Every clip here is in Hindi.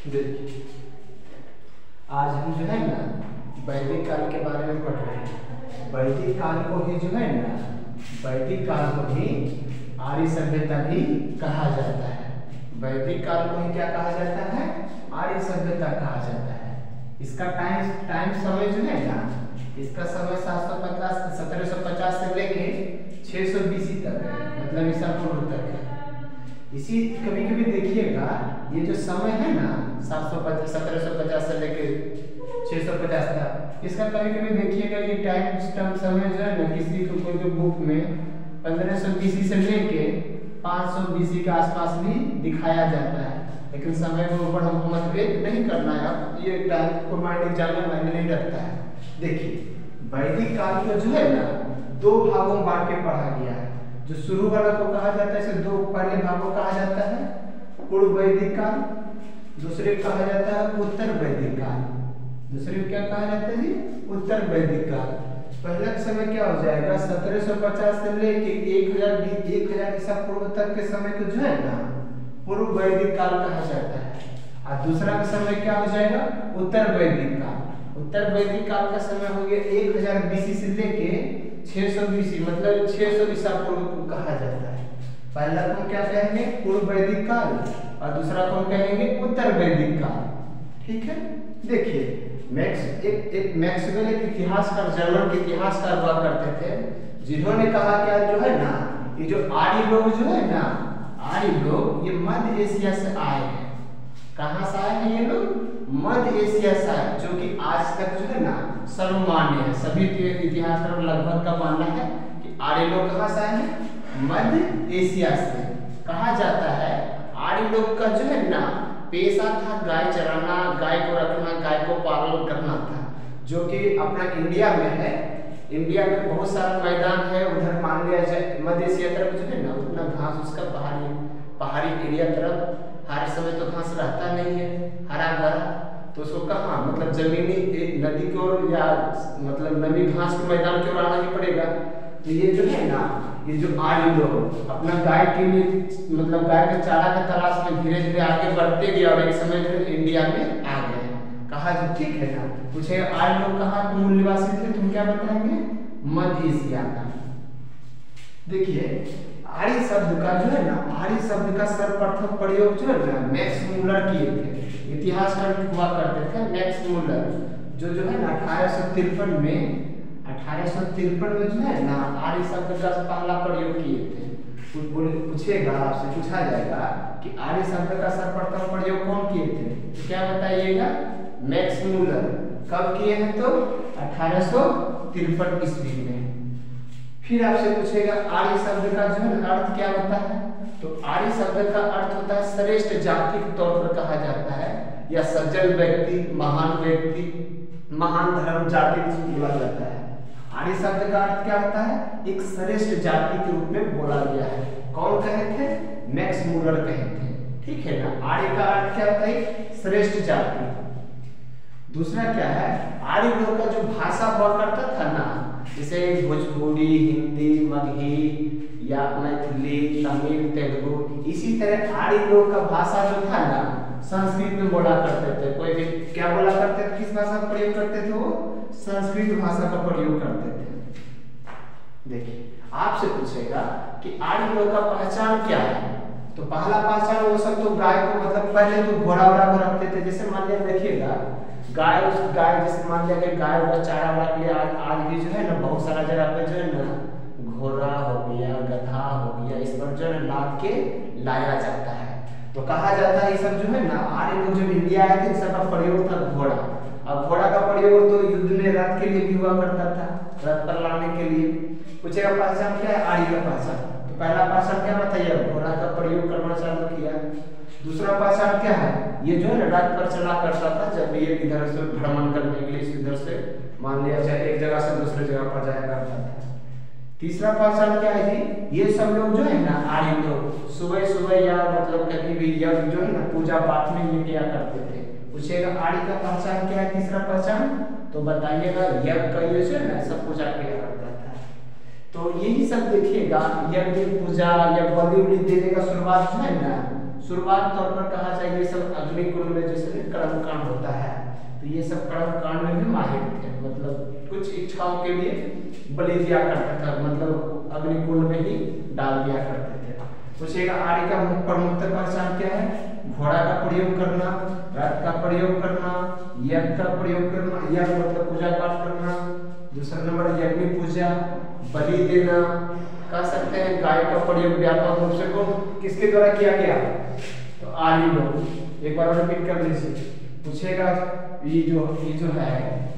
देखिए, आज हम जो है ना वैदिक काल के बारे में पढ़ रहे हैं। वैदिक काल को ही जो है ना वैदिक काल को ही आर्य सभ्यता भी कहा जाता है। वैदिक काल को ही क्या कहा जाता है? आर्य सभ्यता कहा जाता है। इसका टाइम समय जो है ना, इसका समय 1750 से लेके 600 BC तक है, मतलब ईसा पूर्व तक है। इसी कभी कभी देखिएगा ये जो समय है ना 1750 से लेके 650 तक, इसका कभी कभी देखिएगा ये टाइम समय जो है ना किसी को कोई बुक में 1500 BC से लेके 500 BC के आसपास भी दिखाया जाता है, लेकिन समय के ऊपर हमको मतभेद नहीं करना है। अब ये टाइम को माइंड एग्जाम में मायने नहीं रखता है। देखिए, वैदिक काल को जो है ना 2 भागों में बांट के पढ़ा गया है। जो शुरू वाला को कहा जाता है, इसे 2 पहले भाग को कहा जाता है पूर्व वैदिक काल, दूसरे को कहा जाता है उत्तर वैदिक काल। दूसरे को क्या कहा जाता है जी? उत्तर वैदिक काल। पहला समय क्या हो जाएगा 1750 से लेके 1000 ईसा पूर्व तक के समय को जो है ना पूर्व वैदिक काल कहा जाता है। और दूसरा का समय क्या हो जाएगा? उत्तर वैदिक काल। उत्तर वैदिक काल का समय हो गया 1000 BC से लेके 600 BC, मतलब 600 ईसा पूर्व को कहा जाता है। पहला को क्या कहेंगे? पूर्व वैदिक काल, और दूसरा को कहेंगे उत्तर वैदिक काल। ठीक है, देखिए मैक्सवेल एक इतिहासकार, जर्मन के इतिहासकार हुआ करते थे, जिन्होंने कहा क्या जो है ना ये जो आर्य लोग जो है ना, आर्य लोग ये मध्य एशिया से आए हैं। कहाँ से आए हैं ये लोग? मध्य एशिया से आए, जो कि आज तक जो है ना सर्वमान्य है। सभी इतिहासकारों लगभग का मानना है कि आर्य लोग कहाँ से आए हैं? मध्य एशिया से। कहा जाता है आर्य लोग का जो है ना पेशा था गाय चराना, गाय को रखना, गाय को पालन करना था, जो कि अपना इंडिया में है। इंडिया में बहुत सारा मैदान है, उधर मान लिया जाए मध्य एशिया तरफ जो है ना उतना घास उसका पहाड़ी एरिया तरफ हर समय तो घास रहता नहीं है हरा भरा, तो उसको कहाँ मतलब जमीनी नदी की ओर या मतलब नमी घास के मैदान की ओर आना ही पड़ेगा। तो ये जो है ना ये जो आर्य लोग अपना गाय के लिए मतलब गाय के चारा के तलाश में धीरे धीरे आगे बढ़ते गए और एक समय जो इंडिया में आ गए। कहा जो ठीक है ना, पूछे आर्य लोग कहाँ के मूल निवासी थे? तुम क्या बताएंगे? मध्य एशिया का। देखिए, आर्य शब्द का जो है ना, आर्य शब्द का सर्वप्रथम प्रयोग जो है ना मैक्स मुलर किए थे। इतिहासकार हुआ करते थे मैक्स मुलर, जो है ना 1853 में जो है ना आर्य शब्द का पहला प्रयोग किए थे। पूछेगा आपसे, पूछा जाएगा कि आर्य शब्द का सर्वप्रथम प्रयोग कौन किए थे, तो क्या बताइएगा? Max Muller. कब किए हैं? तो 1853 ईस्वी में। फिर आपसे पूछेगा आर्य शब्द का जो है अर्थ क्या होता है, तो आर्य शब्द का अर्थ होता है श्रेष्ठ जाति के तौर पर कहा जाता है, या सज्जन व्यक्ति, महान धर्म जाति बोला जाता है। आर्य शब्द का अर्थ क्या होता है? एक श्रेष्ठ जाति के रूप में बोला गया है। कौन कहे थे? मैक्स मुलर कहे थे। ठीक है ना, आर्य का अर्थ क्या होता है? श्रेष्ठ जाति। दूसरा क्या है? आर्य लोग का जो भाषा हुआ करता था ना, जैसे भोजपुरी, हिंदी, मगही या मैथिली, तमिल, तेलुगु, इसी तरह आर्य लोग का भाषा जो था ना संस्कृत में बोला करते थे। कोई भी क्या बोला करते थे? किस भाषा का प्रयोग करते थे? वो संस्कृत भाषा का प्रयोग करते थे। देखिए, आपसे पूछेगा कि आर्य लोग का पहचान क्या है, तो पहला पहचान वो सब तो गाय को मतलब पहले तो घोड़ा को रखते थे। जैसे मान लिया देखिएगा गाय जैसे मान लिया कि गाय का चारा वाला के लिए आज भी जो है ना बहुत सारा जगह पे जो है ना घोड़ा हो गया, गधा हो गया, इस पर जो है लाद के लाया जाता है। तो कहा जाता है ये सब जो है ना आर्य लोग जब इंडिया आए थे इन सब का प्रयोग था घोड़ा। अब घोड़ा का प्रयोग तो युद्ध में रथ के लिए भी हुआ करता था, रथ पर लाने के लिए। पूछेगा पहचान क्या है? आर्य का पहचान। तो पहला पहचान क्या बताइए? घोड़ा का प्रयोग करना चालू किया। दूसरा पहचान क्या है? ये जो है ना रथ पर चला करता था, जब ये इधर से भ्रमण करने के लिए इधर से मान लिया जाए एक जगह से दूसरे जगह पर जाया करता था। तीसरा पहचान क्या है जी? ये सब लोग जो है ना आर्य लोग सुबह सुबह या मतलब कभी भी यज्ञ जो है ना पूजा पाठ में ये किया करते थे। पूछेगा आर्य का पहचान क्या है? तीसरा पहचान तो बताइएगा यज्ञ का ये जो है ना सब पूजा किया करता था। तो यही सब देखिएगा, यज्ञ पूजा या बलि उली देने का शुरुआत जो है ना शुरुआत तौर पर कहा जाए ये सब अग्निकुंड में जैसे कर्मकांड होता है, तो ये सब कर्मकांड में भी माहिर थे, मतलब कुछ इच्छाओं के लिए बलि दिया करता था, मतलब अग्निकुंड में ही डाल दिया करते थे। पूछेगा आर्य का प्रमुख पहचान क्या है? घोड़ा का प्रयोग करना, रथ का प्रयोग करना, यज्ञ का प्रयोग करना, यज्ञ मतलब पूजा पाठ करना। दूसरा नंबर यज्ञ पूजा, बलि देना, कह सकते हैं गाय का प्रयोग व्यापक रूप से कौन किसके द्वारा किया गया? तो आर्य लोग। एक बार रिपीट कर लीजिए। पूछेगा ये जो है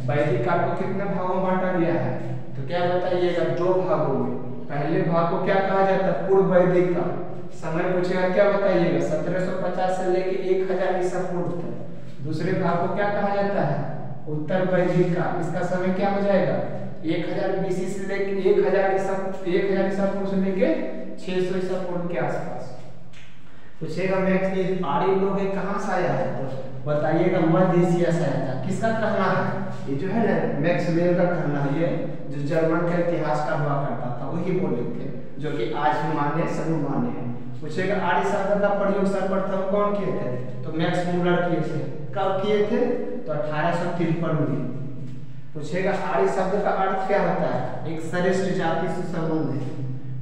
वैदिक काल को कितने भागों में बांटा गया है? तो क्या बताइएगा? 2 भागों में। पहले भाग को क्या कहा जाता है? पूर्व वैदिक काल। समय पूछेगा क्या बताइएगा? 1750 से लेके 1000 ईसा पूर्व तक। दूसरे भाग को क्या कहा जाता है? उत्तर वैदिक काल। इसका समय क्या हो जाएगा? 1000 बीसी से लेके 1000 ईसा पूर्व से लेके 600 ईसा पूर्व के आसपास। पूछेगा मैक्स आर्य लोग कहाँ से आया है? तो बताइएगा मध्य एशिया से आया था। किसका कहना है? ये जो है ना मैक्स वेल का कहना है, ये जो जर्मन का इतिहासकार हुआ करता था वही बोले थे, जो कि आज भी मान्य सभी मान्य है। पूछेगा आर्य शब्द का प्रयोग सर्वप्रथम कौन किए थे? तो मैक्स मूलर किए थे। कब किए थे? तो 1853 में। पूछेगा आर्य शब्द का अर्थ क्या होता है? एक श्रेष्ठ जाति से संबंधित।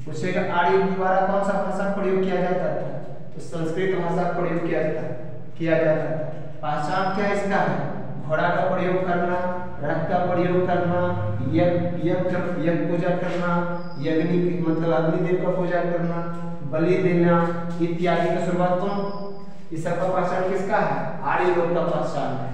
पूछेगा आर्य द्वारा कौन सा भाषा प्रयोग किया जाता था? तो संस्कृत भाषा प्रयोग किया जाता था। पहचान क्या इसका है? घोड़ा का प्रयोग करना, रथ का प्रयोग करना, यज्ञ पूजा करना, यज्ञ मतलब अग्निदेव का पूजा करना, बलि देना इत्यादि का शुरुआत कौन? इस सब का पहचान किसका है? आर्य लोग का पहचान है।